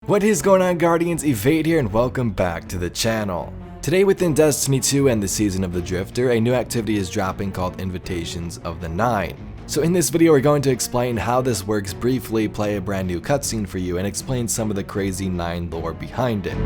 What is going on, Guardians? Evade here and welcome back to the channel. Today within Destiny 2 and the Season of the Drifter, a new activity is dropping called Invitations of the Nine. So in this video we're going to explain how this works briefly, play a brand new cutscene for you, and explain some of the crazy Nine lore behind it.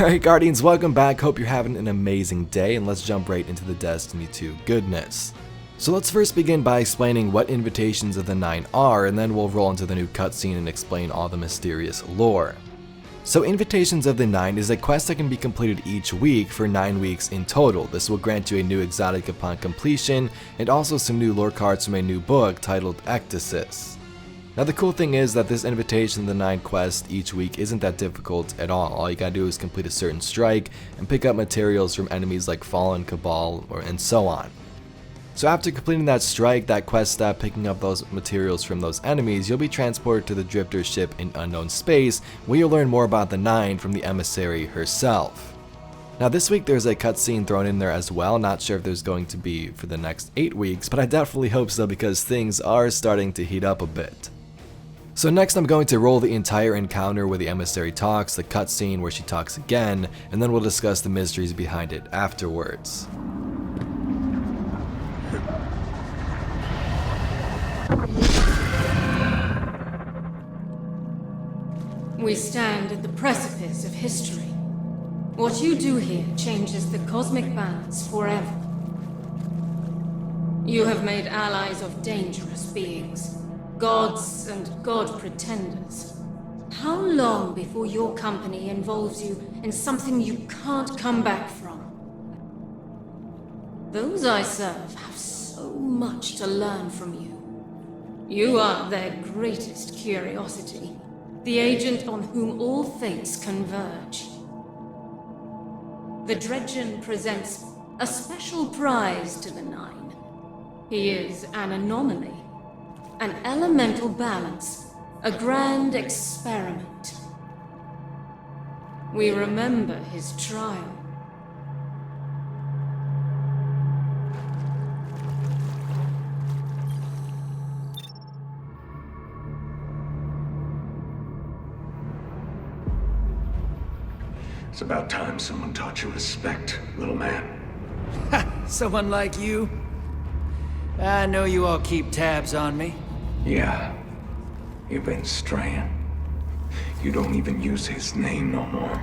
Alright Guardians, welcome back, hope you're having an amazing day, and let's jump right into the Destiny 2 goodness. So let's first begin by explaining what Invitations of the Nine are, and then we'll roll into the new cutscene and explain all the mysterious lore. So Invitations of the Nine is a quest that can be completed each week for 9 weeks in total. This will grant you a new exotic upon completion, and also some new lore cards from a new book titled Ectasis. Now the cool thing is that this Invitation of the Nine quest each week isn't that difficult at all you gotta do is complete a certain strike and pick up materials from enemies like Fallen, Cabal, and so on. So after completing that strike, that quest step, picking up those materials from those enemies, you'll be transported to the Drifter ship in unknown space, where you'll learn more about the Nine from the emissary herself. Now this week there's a cutscene thrown in there as well, not sure if there's going to be for the next 8 weeks, but I definitely hope so because things are starting to heat up a bit. So next I'm going to roll the entire encounter where the emissary talks, the cutscene where she talks again, and then we'll discuss the mysteries behind it afterwards. We stand at the precipice of history. What you do here changes the cosmic balance forever. You have made allies of dangerous beings, gods and god pretenders. How long before your company involves you in something you can't come back from? Those I serve have so much to learn from you. You are their greatest curiosity, the agent on whom all fates converge. The Dredgen presents a special prize to the Nine. He is an anomaly, an elemental balance, a grand experiment. We remember his trial. It's about time someone taught you respect, little man. Ha! Someone like you? I know you all keep tabs on me. Yeah, you've been straying. You don't even use his name no more.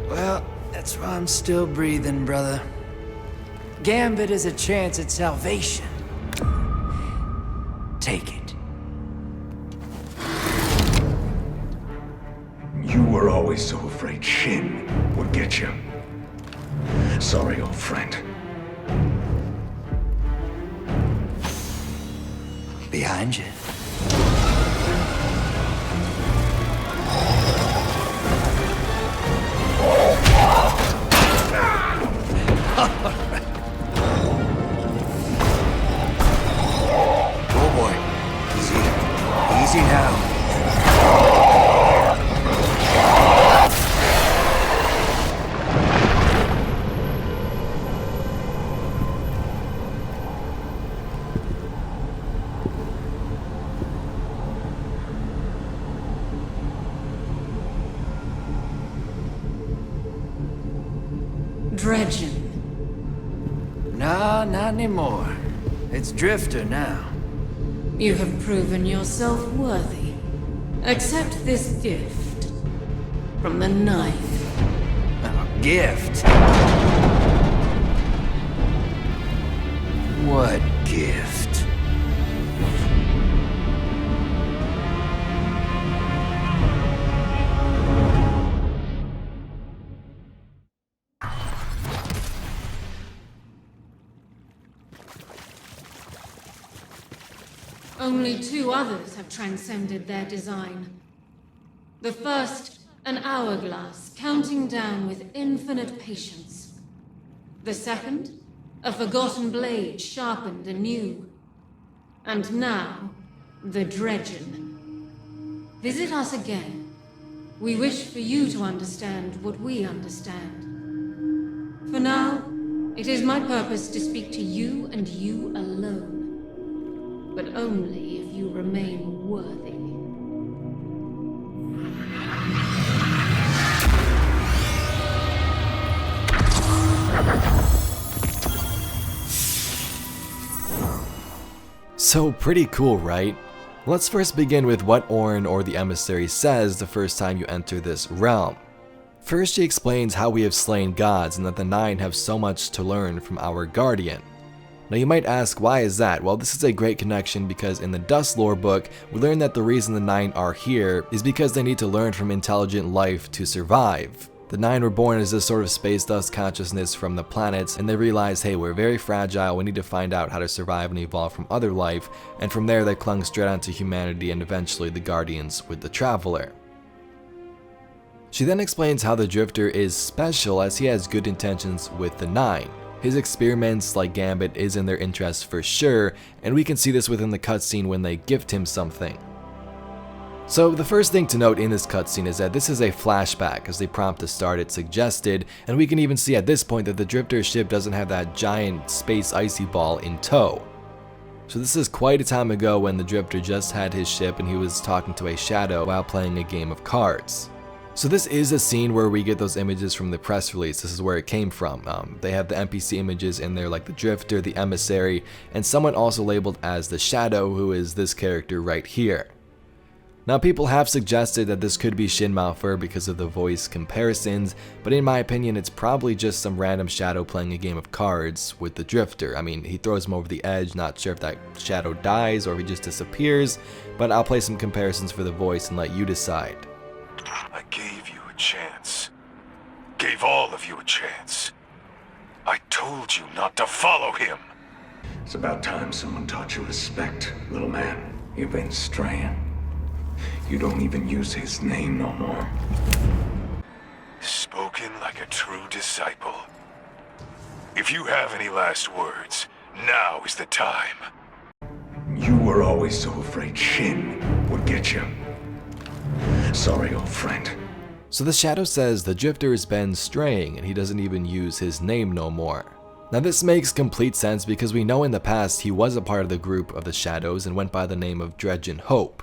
Well, that's why I'm still breathing, brother. Gambit is a chance at salvation. Take it. You were always so afraid Shin would get you. Sorry, old friend. Behind you. Oh boy. Easy. Easy now. Dredgen. Nah, not anymore. It's Drifter now. You have proven yourself worthy. Accept this gift from the Nine. A gift? What gift? Only 2 others have transcended their design. The first, an hourglass counting down with infinite patience. The second, a forgotten blade sharpened anew. And now, the Dredgen. Visit us again. We wish for you to understand what we understand. It is my purpose to speak to you and you alone, but only if you remain worthy. So pretty cool, right? Let's first begin with what Orin, or the emissary, says the first time you enter this realm. First, she explains how we have slain gods and that the Nine have so much to learn from our guardian. Now you might ask, why is that? Well, this is a great connection because in the Dust lore book, we learn that the reason the Nine are here is because they need to learn from intelligent life to survive. The Nine were born as this sort of space dust consciousness from the planets, and they realized, hey, we're very fragile, we need to find out how to survive and evolve from other life, and from there they clung straight onto humanity and eventually the Guardians with the Traveler. She then explains how the Drifter is special as he has good intentions with the Nine. His experiments, like Gambit, is in their interest for sure, and we can see this within the cutscene when they gift him something. So the first thing to note in this cutscene is that this is a flashback, as the prompt to start it suggested, and we can even see at this point that the Drifter's ship doesn't have that giant space icy ball in tow. So this is quite a time ago when the Drifter just had his ship and he was talking to a shadow while playing a game of cards. So this is a scene where we get those images from the press release. This is where it came from. They have the NPC images in there, like the Drifter, the Emissary, and someone also labeled as the Shadow, who is this character right here. Now people have suggested that this could be Shin because of the voice comparisons, but in my opinion it's probably just some random shadow playing a game of cards with the Drifter. I mean, he throws him over the edge, not sure if that shadow dies or if he just disappears, but I'll play some comparisons for the voice and let you decide. I gave you a chance. Gave all of you a chance. I told you not to follow him. It's about time someone taught you respect, little man. You've been straying. You don't even use his name no more. Spoken like a true disciple. If you have any last words, now is the time. You were always so afraid Shin would get you. Sorry, old friend. So the Shadow says the Drifter has been straying and he doesn't even use his name no more. Now this makes complete sense because we know in the past he was a part of the group of the Shadows and went by the name of Dredge and Hope.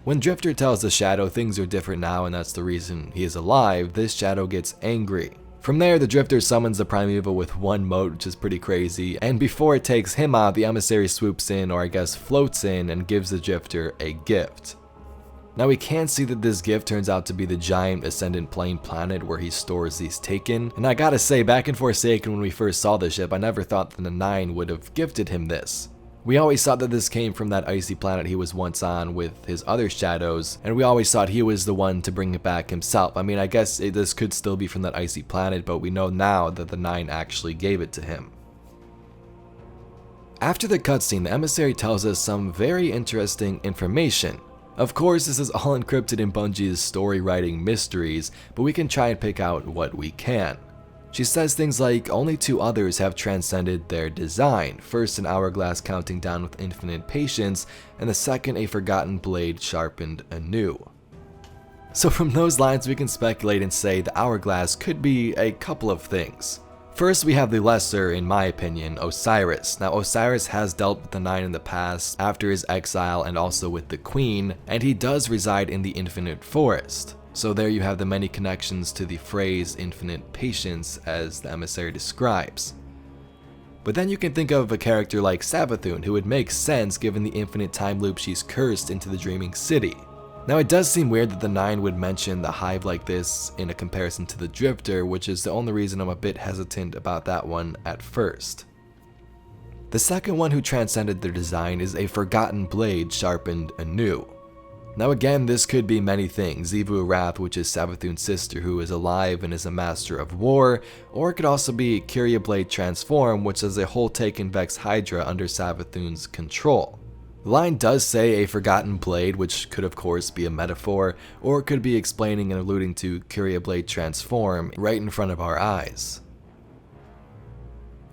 When Drifter tells the Shadow things are different now and that's the reason he is alive, this Shadow gets angry. From there, the Drifter summons the Primeval with one mote, which is pretty crazy, and before it takes him out, the Emissary swoops in, or I guess floats in, and gives the Drifter a gift. Now we can see that this gift turns out to be the giant Ascendant Plane planet where he stores these Taken, and I gotta say, back in Forsaken when we first saw the ship, I never thought that the Nine would have gifted him this. We always thought that this came from that icy planet he was once on with his other Shadows, and we always thought he was the one to bring it back himself. I mean, I guess this could still be from that icy planet, but we know now that the Nine actually gave it to him. After the cutscene, the Emissary tells us some very interesting information. Of course, this is all encrypted in Bungie's story writing mysteries, but we can try and pick out what we can. She says things like, only two others have transcended their design, first an hourglass counting down with infinite patience, and the second a forgotten blade sharpened anew. So from those lines we can speculate and say the hourglass could be a couple of things. First we have the lesser, in my opinion, Osiris. Now Osiris has dealt with the Nine in the past, after his exile and also with the Queen, and he does reside in the Infinite Forest. So there you have the many connections to the phrase infinite patience as the Emissary describes. But then you can think of a character like Savathun, who would make sense given the infinite time loop she's cursed into the Dreaming City. Now it does seem weird that the Nine would mention the hive like this in a comparison to the Drifter, which is the only reason I'm a bit hesitant about that one at first. The second one who transcended their design is a forgotten blade sharpened anew. Now again, this could be many things, Xivu Arath, which is Savathun's sister who is alive and is a master of war, or it could also be Kyria Blade Transform, which is a whole Taken Vex Hydra under Savathun's control. The line does say a forgotten blade, which could of course be a metaphor, or it could be explaining and alluding to Kyria Blade Transform right in front of our eyes.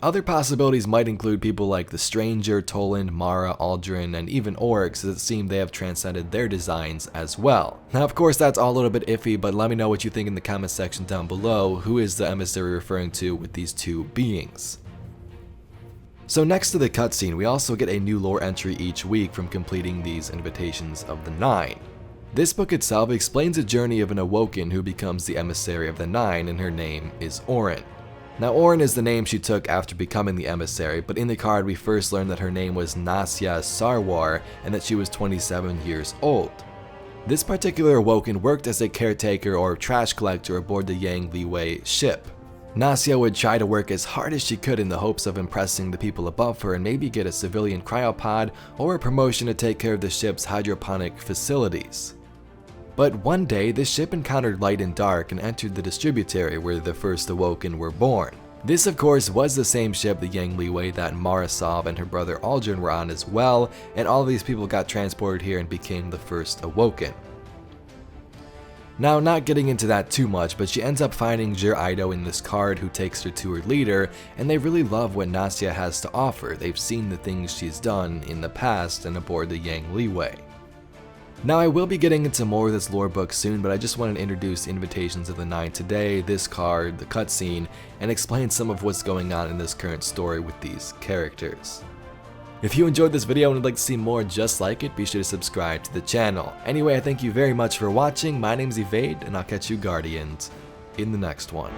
Other possibilities might include people like the Stranger, Toland, Mara, Aldrin, and even Oryx, as it seems they have transcended their designs as well. Now of course that's all a little bit iffy, but let me know what you think in the comment section down below. Who is the Emissary referring to with these two beings? So next to the cutscene, we also get a new lore entry each week from completing these Invitations of the Nine. This book itself explains the journey of an Awoken who becomes the emissary of the Nine, and her name is Orin. Now Orin is the name she took after becoming the emissary, but in the card we first learn that her name was Nasya Sarwar and that she was 27 years old. This particular Awoken worked as a caretaker or trash collector aboard the Yang Liwei ship. Nasya would try to work as hard as she could in the hopes of impressing the people above her and maybe get a civilian cryopod or a promotion to take care of the ship's hydroponic facilities. But one day, the ship encountered light and dark and entered the distributary where the first Awoken were born. This of course was the same ship, the Yang Liwei, that Marasov and her brother Aldrin were on as well, and all of these people got transported here and became the first Awoken. Now, not getting into that too much, but she ends up finding Jir Aido in this card who takes her to her leader, and they really love what Nasya has to offer. They've seen the things she's done in the past and aboard the Yang Liwei. Now, I will be getting into more of this lore book soon, but I just wanted to introduce Invitations of the Nine today, this card, the cutscene, and explain some of what's going on in this current story with these characters. If you enjoyed this video and would like to see more just like it, be sure to subscribe to the channel. Anyway, I thank you very much for watching. My name's Evade, and I'll catch you Guardians in the next one.